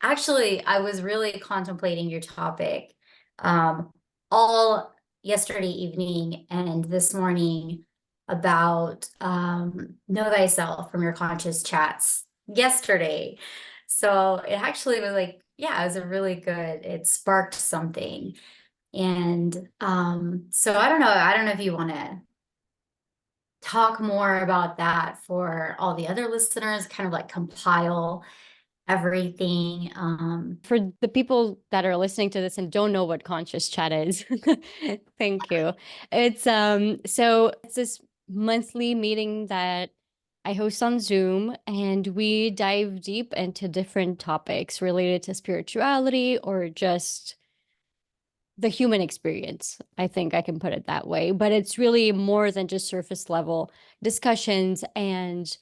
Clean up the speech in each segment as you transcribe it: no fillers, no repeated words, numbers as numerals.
Actually, I was really contemplating your topic um, all yesterday evening and this morning about know thyself from your conscious chats yesterday. So it actually was like, yeah, it was a really good, it sparked something. And so I don't know if you want to talk more about that for all the other listeners, kind of like compile everything. For the people that are listening to this and don't know what conscious chat is, thank you. It's this monthly meeting that I host on Zoom, and we dive deep into different topics related to spirituality or just the human experience. I think I can put it that way. But it's really more than just surface level discussions, and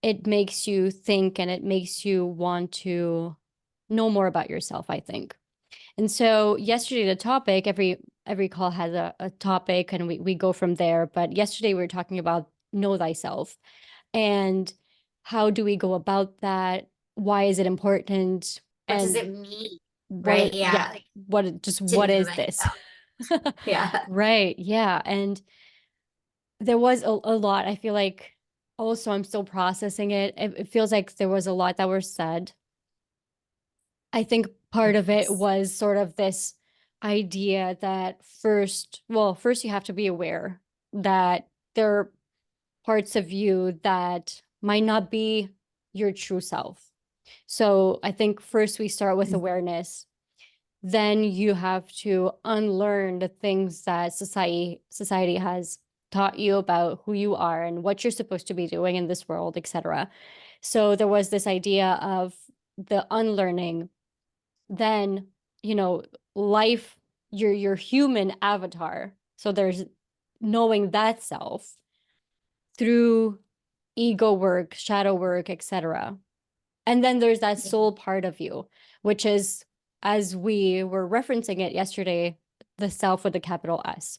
it makes you think and it makes you want to know more about yourself, I think. And so yesterday the topic, every call has a topic and we go from there. But yesterday we were talking about know thyself and how do we go about that? Why is it important? What does And it mean? what Right? it, yeah, Yeah, like to what know is this? thyself. Yeah. Right. Yeah. And there was a lot. I feel like also I'm still processing it. It feels like there was a lot that were said. I think part of it Yes. was sort of this idea that first you have to be aware that there are parts of you that might not be your true self. So I think first we start with Mhm. awareness. Then you have to unlearn the things that society has taught you about who you are and what you're supposed to be doing in this world, etc. So there was this idea of the unlearning, then, you know, life, your human avatar. So there's knowing that self through ego work, shadow work, etc. And then there's that Yeah. soul part of you, which is, as we were referencing it yesterday, the self with a capital S.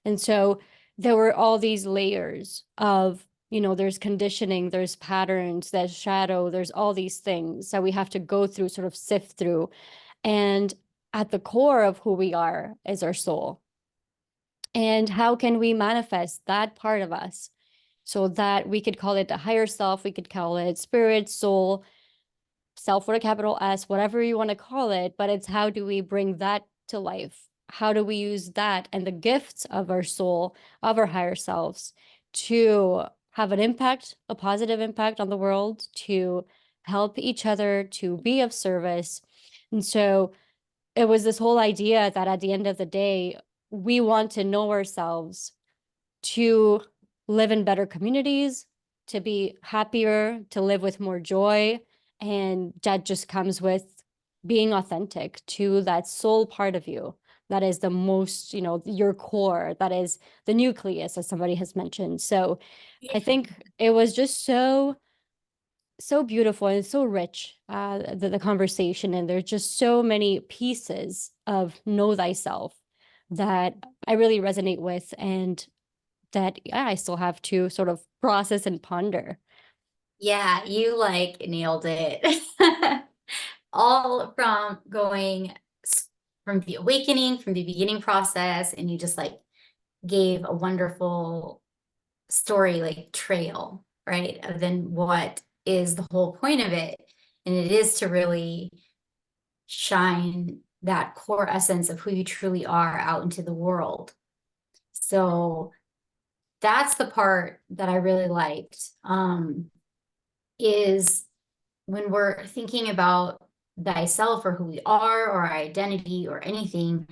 And so there were all these layers of, there's conditioning, there's patterns, there's shadow, there's all these things that we have to go through, sort of sift through. And at the core of who we are is our soul. And how can we manifest that part of us so that we could call it the higher self, we could call it spirit, soul, self with a capital S, whatever you want to call it, but it's how do we bring that to life? How do we use that and the gifts of our soul, of our higher selves to have an impact, a positive impact on the world, to help each other, to be of service? And so it was this whole idea that at the end of the day, we want to know ourselves to live in better communities, to be happier, to live with more joy. And that just comes with being authentic to that soul part of you. That is the most, your core, that is the nucleus, as somebody has mentioned. So I think it was just so beautiful and so rich, the conversation. And there's just so many pieces of know thyself that I really resonate with. And that, yeah, I still have to sort of process and ponder. Yeah, you like nailed it. All from going from the awakening, from the beginning process, and you just like gave a wonderful story like trail, right? Of then what is the whole point of it? And it is to really shine that core essence of who you truly are out into the world. So that's the part that I really liked. Is when we're thinking about thyself or who we are or our identity or anything,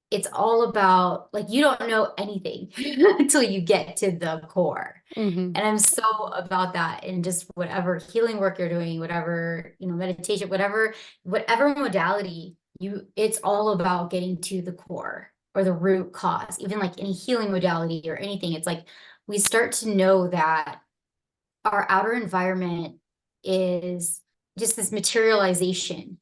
it's all about like you don't know anything until you get to the core. Hmm. And I'm so about that in just whatever healing work you're doing, whatever, meditation, whatever modality it's all about getting to the core or the root cause. Even like any healing modality or anything, it's like we start to know that our outer environment is just this materialization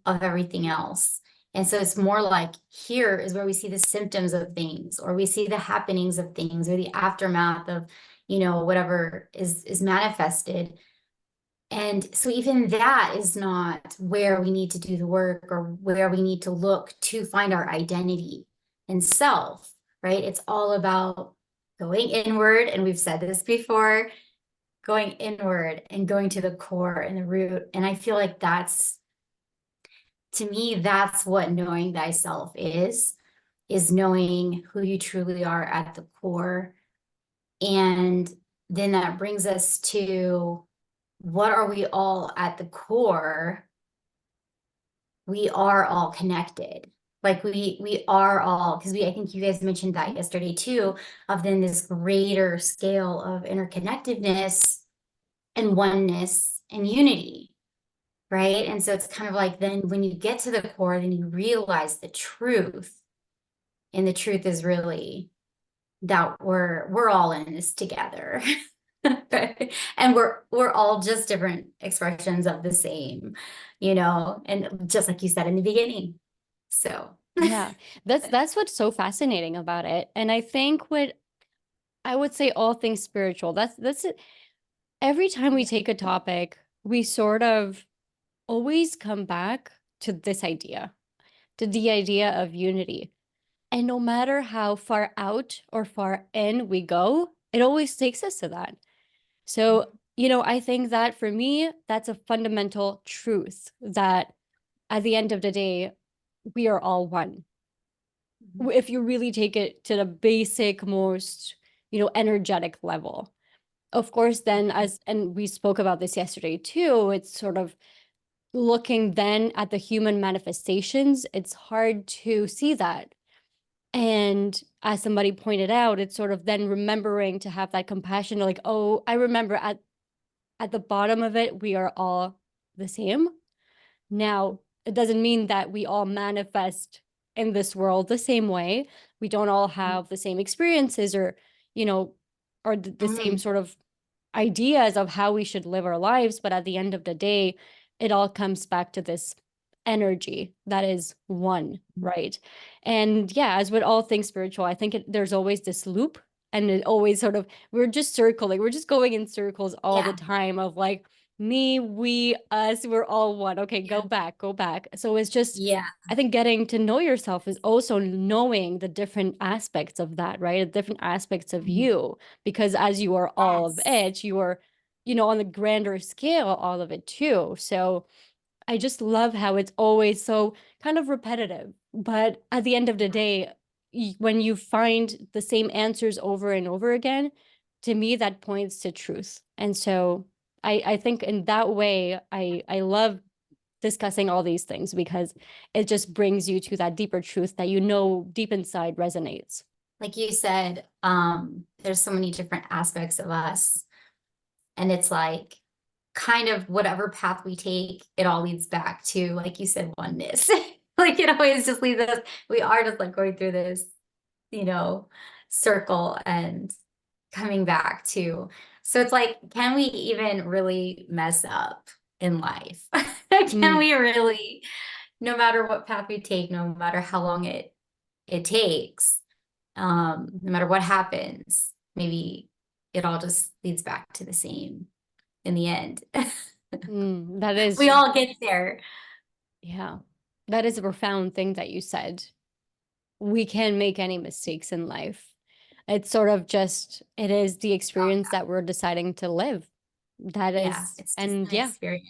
of everything else. And so it's more like here is where we see the symptoms of things, or we see the happenings of things, or the aftermath of, whatever is manifested. And so even that is not where we need to do the work or where we need to look to find our identity and self, right? It's all about going inward. And we've said this before, going inward and going to the core and the root. And I feel like that's, to me, that's what knowing thyself is knowing who you truly are at the core. And then that brings us to, what are we all at the core? We are all connected. Like we are all, because I think you guys mentioned that yesterday too, of then this greater scale of interconnectedness and oneness and unity, right? And so it's kind of like, then when you get to the core, then you realize the truth. And the truth is really that we're all in this together. And we're all just different expressions of the same, and just like you said in the beginning. So Yeah, that's what's so fascinating about it. And I think what I would say all things spiritual, that's it. Every time we yeah. take a topic, we sort of always come back to this idea, to the idea of unity. And no matter how far out or far in we go, it always takes us to that. So, I think that for me, that's a fundamental truth that at the end of the day, we are all one. Mhm. If you really take it to the basic, most, energetic level. Of course, then and we spoke about this yesterday too, it's sort of looking then at the human manifestations, it's hard to see that. And as somebody pointed out, it's sort of then remembering to have that compassion, like, oh, I remember at the bottom of it, we are all the same. Now, it doesn't mean that we all manifest in this world the same way. We don't all have the same experiences or, you know, or the same Mhm. sort of ideas of how we should live our lives. But at the end of the day, it all comes back to this energy that is one, right? And yeah, as with all things spiritual, I think there's always this loop and it always sort of, we're just circling, we're just going in circles all the Yeah. time of like, me, we, us, we're all one. Okay, go Yeah. back, go back. So it's just, Yeah. I think getting to know yourself is also knowing the different aspects of that, right? The different aspects of Mhm. you, because as you are all of Yes. it, you are, on the grander scale, all of it too. So I just love how it's always so kind of repetitive. But at the end of the day, when you find the same answers over and over again, to me, that points to truth. And so I think in that way, I love discussing all these things because it just brings you to that deeper truth that deep inside resonates. Like you said, there's so many different aspects of us. And it's like, kind of whatever path we take, it all leads back to, like you said, oneness. Like it always just leads us, we are just like going through this, you know, circle and coming back to. So it's like, can we even really mess up in life? Can Mm, we really, no matter what path we take, no matter how long it takes, no matter what happens, maybe it all just leads back to the same in the end. that is, We all get there. yeah, that is a profound thing that you said. We can make any mistakes in life. It's sort of just, it is the experience that we're deciding to live. That Yeah, is, it's just and an yeah, experience.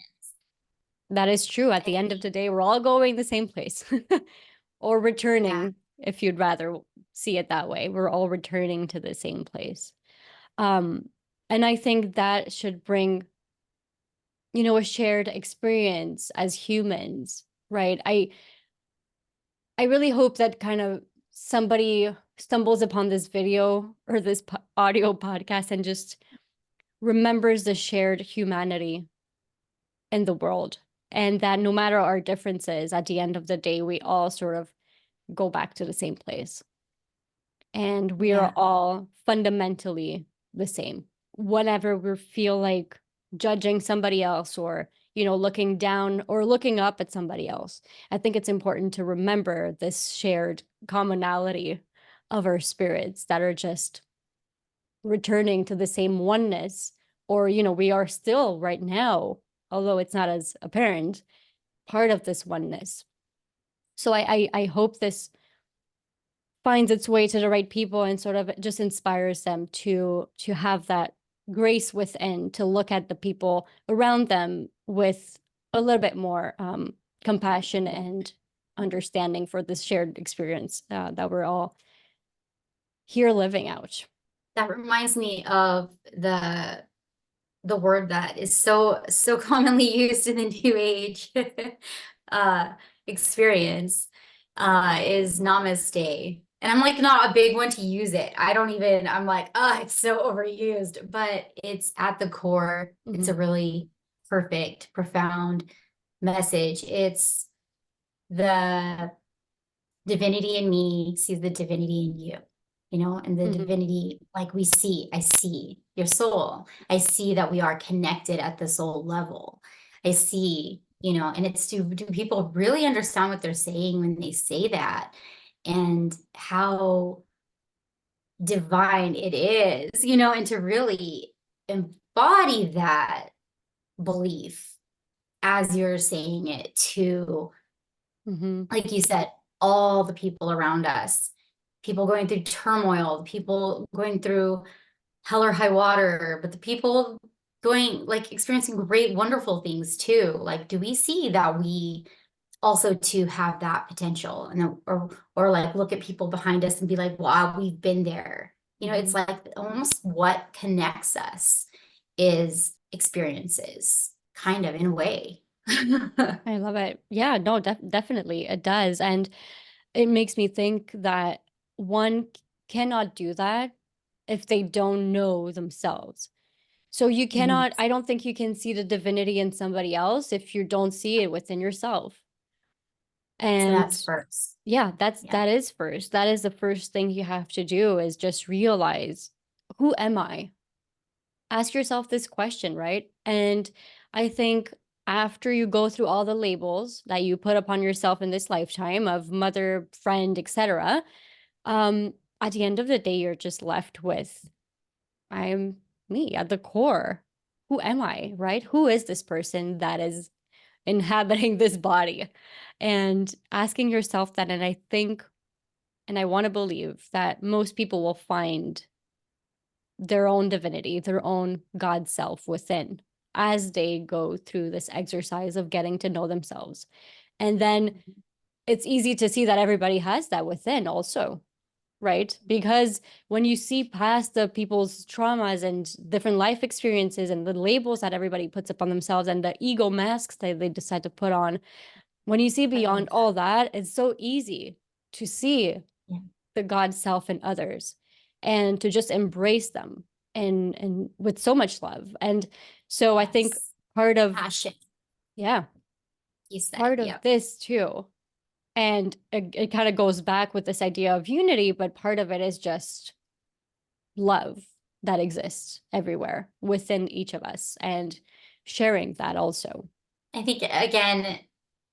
that is true. At the I end of think, the day, we're all going the same place or yeah, returning, if you'd rather see it that way. We're all returning to the same place. Um, and I think that should bring, a shared experience as humans, right? I really hope that kind of somebody stumbles upon this video or this audio podcast and just remembers the shared humanity in the world. And that no matter our differences, at the end of the day, we all sort of go back to the same place. And we are yeah, all fundamentally the same. Whenever we feel like judging somebody else or, looking down or looking up at somebody else, I think it's important to remember this shared commonality of our spirits that are just returning to the same oneness. Or, we are still right now although it's not as apparent, part of this oneness. So I hope this finds its way to the right people and sort of just inspires them to have that grace within, to look at the people around them with a little bit more compassion and understanding for this shared experience that we're all here living out. That reminds me of the word that is so commonly used in the new age uh experience is namaste. And I'm like not a big one to use it. I don't even, I'm like, oh, it's so overused, but it's at the core. It's a Mm-hmm. really perfect, profound message. It's the divinity in me sees the divinity in you, and the Mm-hmm. divinity, like I see your soul. I see that we are connected at the soul level. I see, and it's do people really understand what they're saying when they say that and how divine it is, and to really embody that belief as you're saying it to, Mm-hmm. like you said, all the people around us, people going through turmoil, people going through hell or high water, but the people going, like, experiencing great, wonderful things too. Like, do we see that we also to have that potential, and then, or like look at people behind us and be like, wow, we've been there. Mm-hmm. It's like almost what connects us is experiences, kind of in a way. I love it. Yeah, no, definitely it does. And it makes me think that one cannot do that if they don't know themselves. So you Mhm. cannot, I don't think you can see the divinity in somebody else if you don't see it within yourself. So And that's first. yeah, Yeah. that is first. That is the first thing you have to do is just realize, who am I? Ask yourself this question, right? And I think after you go through all the labels that you put upon yourself in this lifetime of mother, friend, etc., at the end of the day, you're just left with, I'm me at the core. Who am I, right? Who is this person that is inhabiting this body? And asking yourself that, and I think, and I want to believe that most people will find their own divinity, their own God self within as they go through this exercise of getting to know themselves. And then it's easy to see that everybody has that within also, right? Because when you see past the people's traumas and different life experiences and the labels that everybody puts upon themselves and the ego masks that they decide to put on, when you see I love beyond that. all that, it's so easy to see Yeah. the God self in others and to just embrace them and with so much love. And so I think Yes. part of, Passion, yeah, you said. part of Yep. this too. And it kind of goes back with this idea of unity, but part of it is just love that exists everywhere within each of us and sharing that also. I think, again,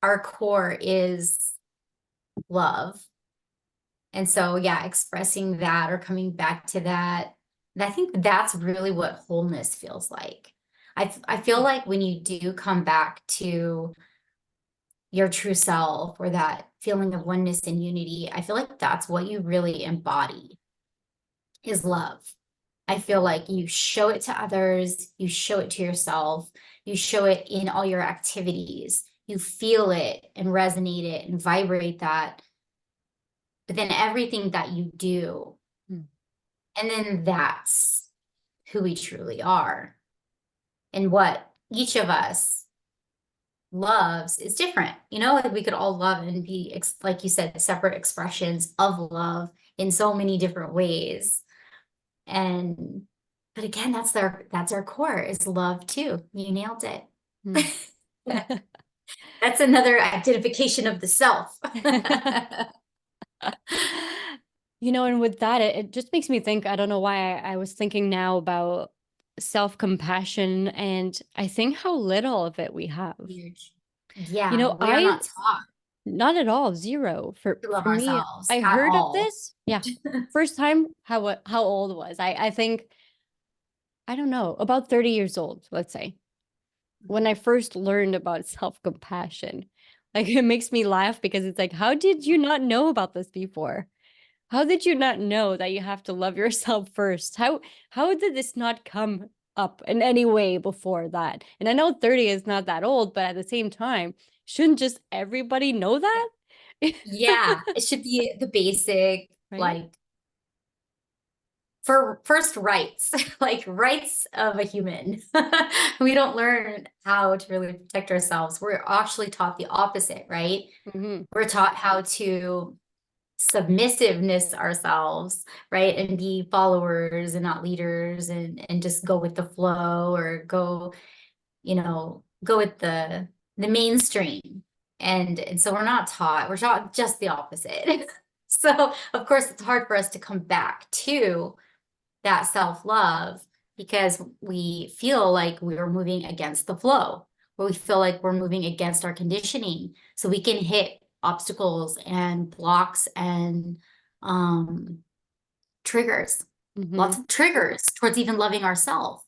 our core is love. And so, yeah, expressing that or coming back to that, I think that's really what wholeness feels like. I feel like when you do come back to your true self or that feeling of oneness and unity, I feel like that's what you really embody is love. I feel like you show it to others, you show it to yourself, you show it in all your activities, you feel it and resonate it and vibrate that. But then everything that you do, Mm. and then that's who we truly are. And what each of us loves is different. Like we could all love and be, like you said, separate expressions of love in so many different ways. And but again, that's our core is love too. You nailed it. Mm. That's another identification of the self. And with that, it just makes me think, I don't know why I was thinking now about self-compassion, and I think how little of it we have. Huge. Yeah, we are I not taught not at all, zero. For to love me, ourselves I at heard of all. this. Yeah. First time, how old was I? I think, I don't know, about 30 years old, let's say. when I first learned about self-compassion. Like it makes me laugh because it's like, how did you not know about this before? How did you not know that you have to love yourself first? How did this not come up in any way before that? And I know 30 is not that old, but at the same time, shouldn't just everybody know that? Yeah, it should be the basic, Right? like for first rights, like rights of a human. We don't learn how to really protect ourselves. We're actually taught the opposite, right? Hmm. We're taught how to submissiveness ourselves, right? And be followers and not leaders and just go with the flow or go, go with the mainstream. And so we're taught just the opposite. So of course it's hard for us to come back to that self-love because we feel like we're moving against the flow, or we feel like we're moving against our conditioning. So we can hit obstacles and blocks and um, triggers, Hmm. lots of triggers towards even loving ourselves.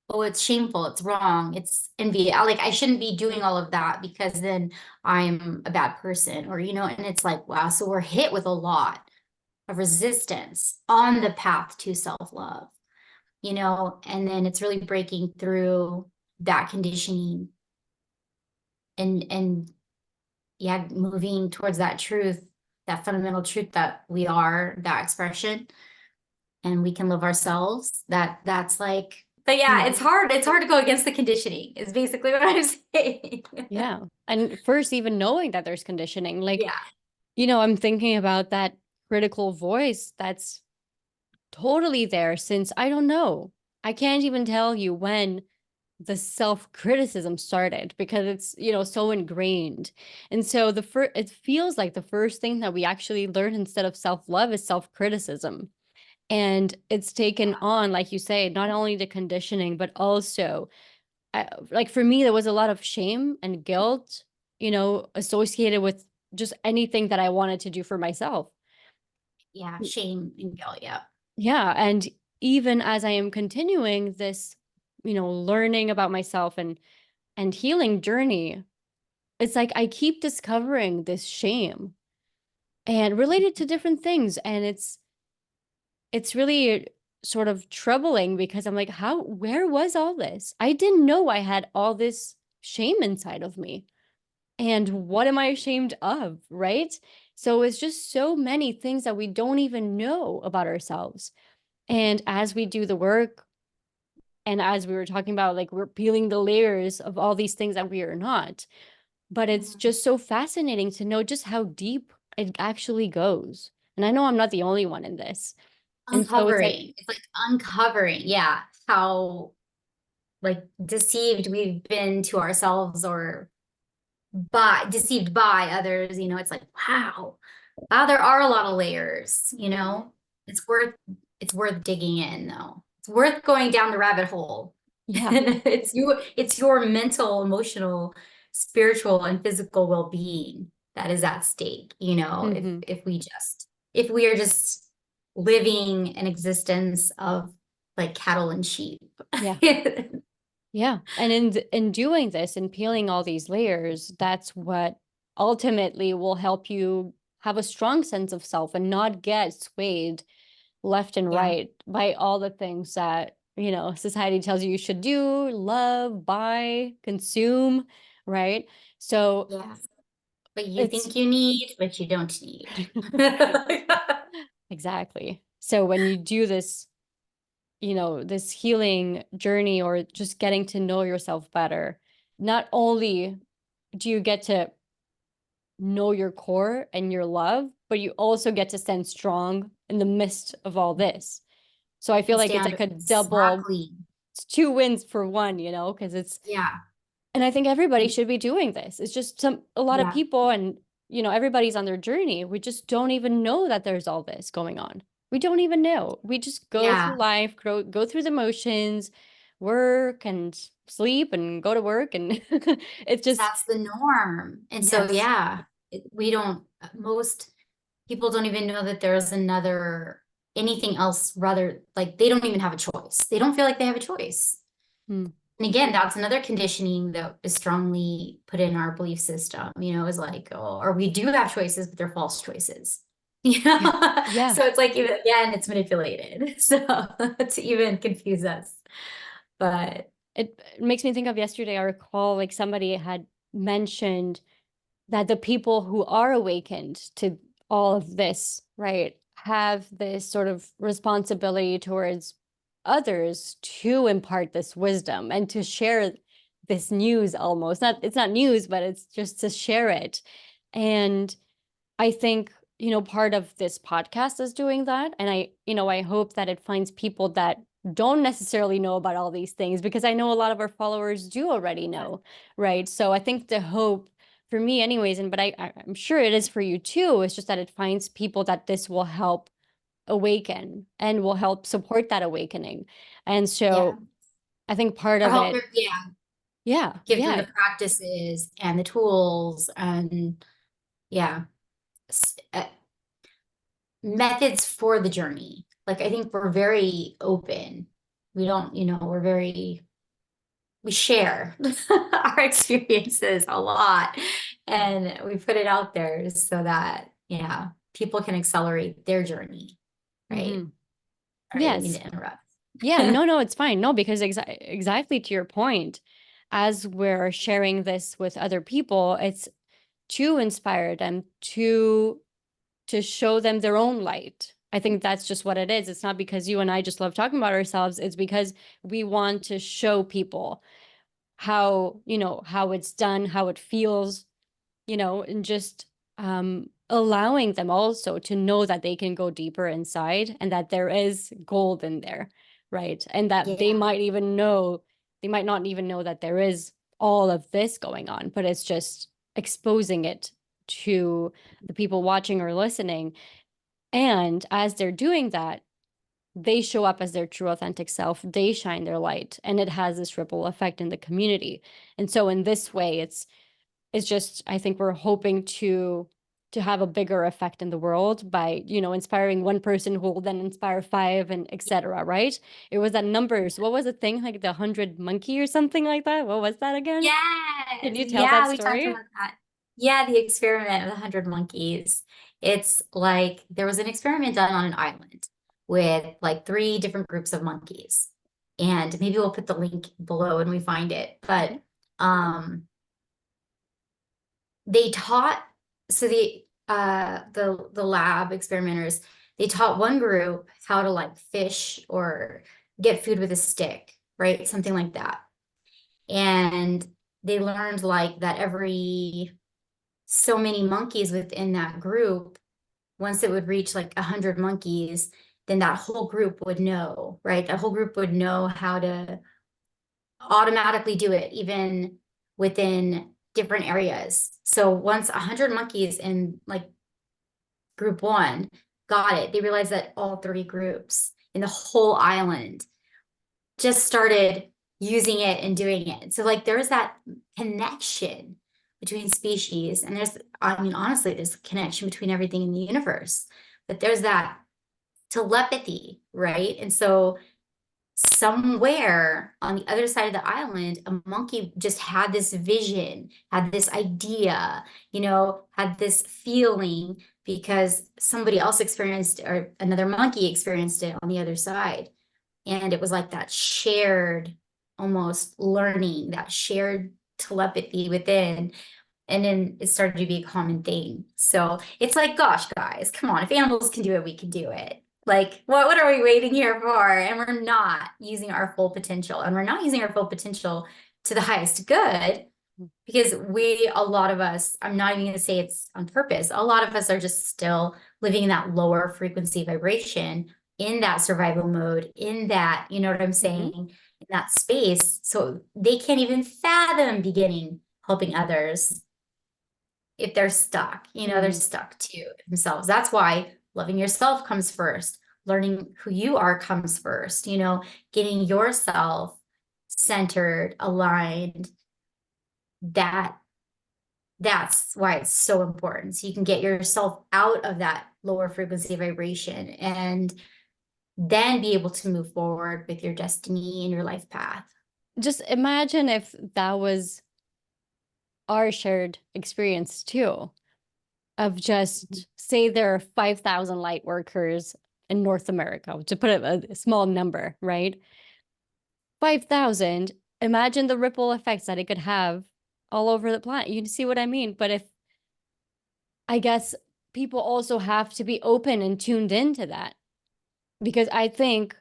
Oh, it's shameful, it's wrong, it's envy. Like I shouldn't be doing all of that because then I'm a bad person, or and it's like, wow, so we're hit with a lot of resistance on the path to self-love, and then it's really breaking through that conditioning and yeah, moving towards that truth, that fundamental truth that we are that expression and we can love ourselves. That's like, but yeah, Hmm. it's hard to go against the conditioning is basically what I'm saying. Yeah. And first, even knowing that there's conditioning, like, Yeah. I'm thinking about that critical voice that's totally there since I don't know. I can't even tell you when the self-criticism started because it's, so ingrained. And so it feels like the first thing that we actually learn instead of self-love is self-criticism. And it's taken on, like you say, not only the conditioning, but also like for me, there was a lot of shame and guilt, associated with just anything that I wanted to do for myself. Yeah, shame and guilt. Yeah. Yeah. And even as I am continuing this, learning about myself and healing journey, it's like I keep discovering this shame and related to different things. And it's really sort of troubling because I'm like, where was all this? I didn't know I had all this shame inside of me. And what am I ashamed of? Right. So it's just so many things that we don't even know about ourselves. And as we do the work, and as we were talking about, like we're peeling the layers of all these things that we are not. But it's Mhm. just so fascinating to know just how deep it actually goes. And I know I'm not the only one in this. And so it's like, Uncovering. It's like uncovering. Yeah. How like deceived we've been to ourselves or deceived by others, it's like, wow, there are a lot of layers, it's worth it's worth digging in though. It's worth going down the rabbit hole. yeah. And it's your mental, emotional, spiritual, and physical well-being that is at stake, if Hmm. if we are just living an existence of like cattle and sheep. Yeah. Yeah. And in doing this and peeling all these layers, that's what ultimately will help you have a strong sense of self and not get swayed left and Yeah. right by all the things that, society tells you you should do, love, buy, consume, right? So Yeah. But you it's think you need, but you don't need. exactly. So when you do this, this healing journey or just getting to know yourself better, not only do you get to know your core and your love, but you also get to stand strong in the midst of all this. So I feel And like it's stand like a double, exactly. it's two wins for one, because Yeah. and I think everybody should be doing this. It's just a lot of Yeah. people and, everybody's on their journey. We just don't even know that there's all this going on. We don't even know. We just go Yeah. through life, go through the motions, work and sleep and go to work. And it's just, That's the norm. And so, yes. yeah, we don't, most people don't even know that there's anything else rather, like they don't even have a choice. They don't feel like they have a choice. Hmm. And again, that's another conditioning that is strongly put in our belief system, is like, oh, or we do have choices, but they're false choices. Yeah. So it's like, again, it's manipulated. So to even confuse us. But It makes me think of yesterday. I recall like somebody had mentioned that the people who are awakened to all of this, right, have this sort of responsibility towards others to impart this wisdom and to share this news almost. It's not news, but it's just to share it. And I think, part of this podcast is doing that. And I hope that it finds people that don't necessarily know about all these things, because I know a lot of our followers do already know, right? So I think the hope for me anyways, but I'm sure it is for you too, is just that it finds people that this will help awaken and will help support that awakening. And yeah, so I think part or of help, it, yeah, yeah, give them yeah. the practices and the tools and yeah, methods for the journey. Like I think we're very open. We don't, we share our experiences a lot and we put it out there so that, yeah, people can accelerate their journey, right? Hmm. Sorry, I didn't mean Yes. to interrupt. Yeah, no, no, it's fine. No, because exactly to your point, as we're sharing this with other people, it's to inspire them to show them their own light. I think that's just what it is. It's not because you and I just love talking about ourselves. It's because we want to show people how, how it's done, how it feels, and just allowing them also to know that they can go deeper inside and that there is gold in there, right? And that Yeah, they might not even know that there is all of this going on, but it's just exposing it to the people watching or listening. And as they're doing that, they show up as their true authentic self, they shine their light, and it has this ripple effect in the community. And so in this way, it's just, I think we're hoping to have a bigger effect in the world by, inspiring one person who will then inspire five and etc. Right? It was that numbers. What was the thing, like the 100 monkey or something like that? What was that again? Can yes, you tell that yeah, we talked story? about that. Yeah, the experiment of the 100 monkeys. It's like there was an experiment done on an island with like three different groups of monkeys. And maybe we'll put the link below when we find it. But Okay. um they taught so the lab experimenters, they taught one group how to like fish or get food with a stick, right? Something like that. And they learned like that every so many monkeys within that group, once it would reach like 100 monkeys, then that whole group would know, right? That whole group would know how to automatically do it, even within different areas. So once 100 monkeys in like group one got it, they realized that all three groups in the whole island just started using it and doing it. So like there's that connection between species, and I mean, honestly, there's a connection between everything in the universe, but there's that telepathy, right? And so somewhere on the other side of the island, a monkey just had this vision, had this idea, had this feeling because somebody else experienced or another monkey experienced it on the other side. And it was like that shared almost learning, that shared telepathy within. And then it started to be a common thing. So it's like, gosh, guys, come on. If animals can do it, we can do it. Like, what are we waiting here for? And we're not using our full potential. And we're not using our full potential to the highest good because a lot of us, I'm not even going to say it's on purpose. A lot of us are just still living in that lower frequency vibration, in that survival mode, in that, you know what I'm saying, Hmm. in that space. So they can't even fathom beginning helping others if they're stuck, they're Hmm. stuck to themselves. That's why loving yourself comes first. Learning who you are comes first, getting yourself centered, aligned. That that's why it's so important. So you can get yourself out of that lower frequency vibration and then be able to move forward with your destiny and your life path. just imagine if that was our shared experience too, of just say there are 5,000 light workers in North America, to put a small number, right? 5,000, imagine the ripple effects that it could have all over the planet. You see what I mean? But if, I guess people also have to be open and tuned into that, because I think,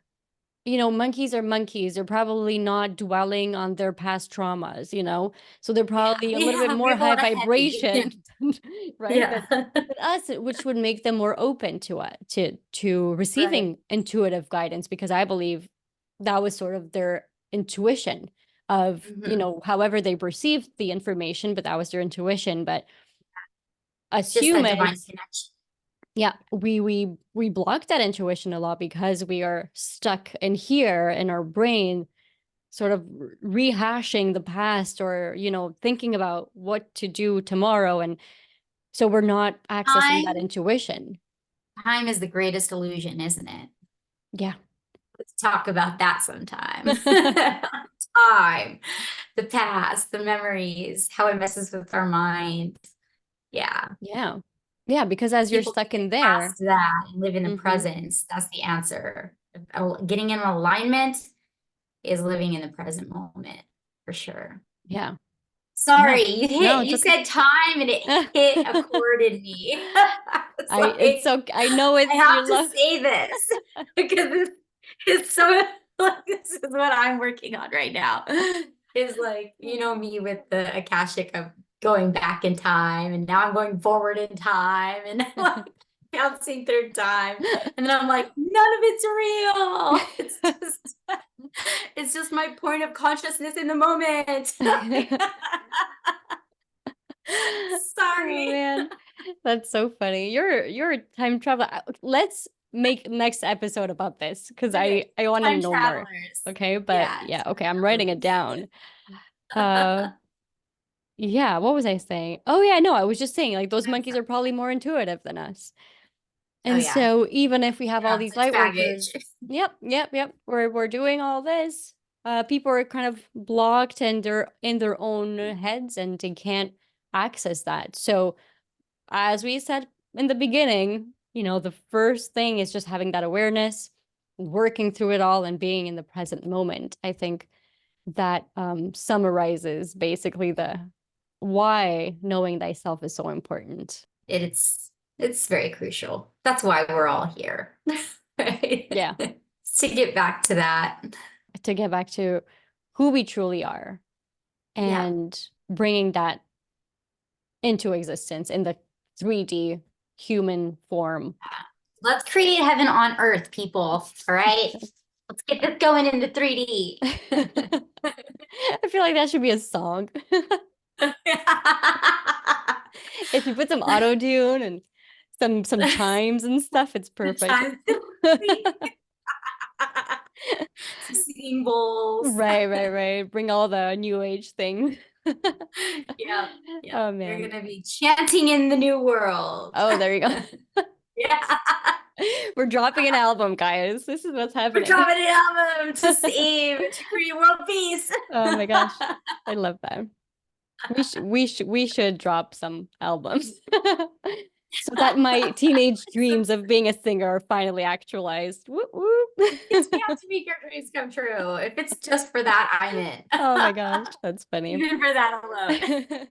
monkeys are monkeys. They're probably not dwelling on their past traumas, so they're Yeah, probably a little bit yeah, we more have a high lot of heavy. vibration, right? Yeah. But us, which would make them more open to it, to Right. receiving intuitive guidance, because I believe that was sort of their intuition of, Mhm. however they perceived the information, but that was their intuition. But as Just that divine humans, connection. yeah, we block that intuition a lot because we are stuck in here in our brain, sort of rehashing the past, or thinking about what to do tomorrow, and so we're not accessing that Time, intuition. time is the greatest illusion, isn't it? Yeah. Let's talk about that sometime. Time, the past, the memories, how it messes with our mind. Yeah. Yeah. Yeah, because as you're People can stuck in get there. past that and live in the Hmm. presence. That's the answer. Getting in alignment is living in the present moment for sure. Yeah. Yeah. Sorry, No, it's you okay. said time and it hit a chord in me. I was It's like, okay. I know I it's your have to love. say this because it's so like this is what I'm working on right now. Is like, you know me with the Akashic of going back in time and now I'm going forward in time and like bouncing through time. And then I'm like, none of it's real. It's just my point of consciousness in the moment. Oh Sorry. man, that's so funny. You're a time traveler. Let's make next episode about this, because Okay, I want to time know more. travelers. Okay, but Yeah, yeah, okay, time I'm writing it travelers. down. Uh yeah, what was I saying? Oh yeah, no, I was just saying, like, those monkeys are probably more intuitive than us. Oh And yeah, so even if we they have don't all have these such light baggage. workers, yep, we're doing all this. People are kind of blocked and they're in their own heads and they can't access that. So as we said in the beginning, the first thing is just having that awareness, working through it all, and being in the present moment. I think that summarizes basically the why knowing thyself is so important. It's very crucial. That's why we're all here, right? Yeah, To get back to that. to get back to who we truly are Yeah. and bringing that into existence in the 3D human form. Let's create heaven on earth, people. All right. Let's get this going into 3D. I feel like that should be a song. If you put some auto tune and some chimes and stuff, it's perfect. Time. Some singing bowls. Right. Bring all the new age thing. Yeah. Yeah. Oh You're man. gonna be chanting in the new world. Oh, there you go. Yeah. We're dropping an album, guys. This is what's We're happening. dropping an album to save, to create world peace. Oh my gosh. I love that. We should drop some albums. So that my teenage dreams of being a singer are finally actualized. Whoop, whoop. Yes, we have to make your dreams come true. If it's just for that, I'm in. Oh my gosh, that's funny. Even for that alone.